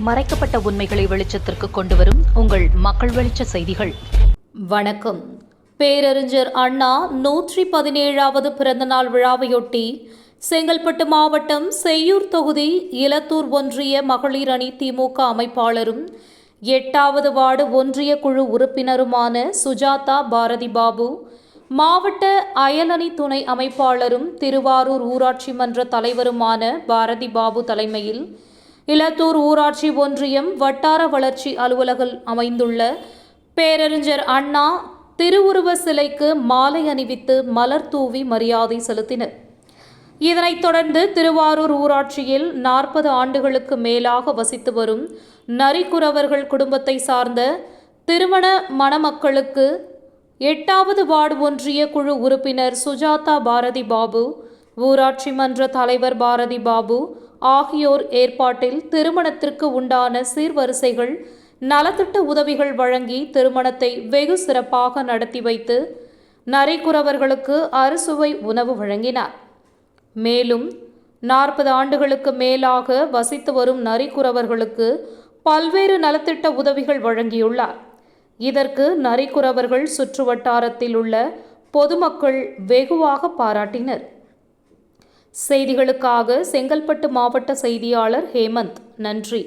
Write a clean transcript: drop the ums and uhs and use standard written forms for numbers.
மறைக்கப்பட்ட உண்மைகளை வெளிச்சத்திற்கு கொண்டுவரும் உங்கள் மக்கள் வெளிச்ச செய்திகள். வணக்கம். பேரறிஞர் அண்ணா 117வது பிறந்தநாள் விழாவையொட்டி செங்கல்பட்டு மாவட்டம் செய்யூர் தொகுதி இலத்தூர் ஒன்றிய மகளிர் அணி திமுக அமைப்பாளரும் 8வது வார்டு ஒன்றிய குழு உறுப்பினருமான சுஜாதா பாரதி பாபு, மாவட்ட அயலணி துணை அமைப்பாளரும் திருவாரூர் ஊராட்சி மன்ற தலைவருமான பாரதி பாபு தலைமையில் இலத்தூர் ஊராட்சி ஒன்றியம் வட்டார வளர்ச்சி அலுவலகம் அமைந்துள்ள பேரறிஞர் அண்ணா திருவுருவ சிலைக்கு மாலை அணிவித்து மலர் தூவி மரியாதை செலுத்தினர். இதனைத் தொடர்ந்து திருவாரூர் ஊராட்சியில் 40 ஆண்டுகளுக்கு மேலாக வசித்து வரும் நரிக்குறவர்கள் குடும்பத்தை சார்ந்த திருமண மணமக்களுக்கு 8வது வார்டு ஒன்றிய குழு உறுப்பினர் சுஜாதா பாரதி பாபு, ஊராட்சி மன்ற தலைவர் பாரதி பாபு ஆகியோர் ஏற்பாட்டில் திருமணத்திற்கு உண்டான சீர்வரிசைகள், நலத்திட்ட உதவிகள் வழங்கி திருமணத்தை வெகு சிறப்பாக நடத்தி வைத்து நரிக்குறவர்களுக்கு அறுசுவை உணவு வழங்கினார். மேலும் 40 ஆண்டுகளுக்கு மேலாக வசித்து வரும் நரிக்குறவர்களுக்கு பல்வேறு நலத்திட்ட உதவிகள் வழங்கியுள்ளார். இதற்கு நரிக்குறவர்கள் சுற்றுவட்டாரத்தில் உள்ள பொதுமக்கள் வெகுவாக பாராட்டினர். செய்திகளுக்காக செங்கல்பட்டு மாவட்ட செய்தியாளர் ஹேமந்த். நன்றி.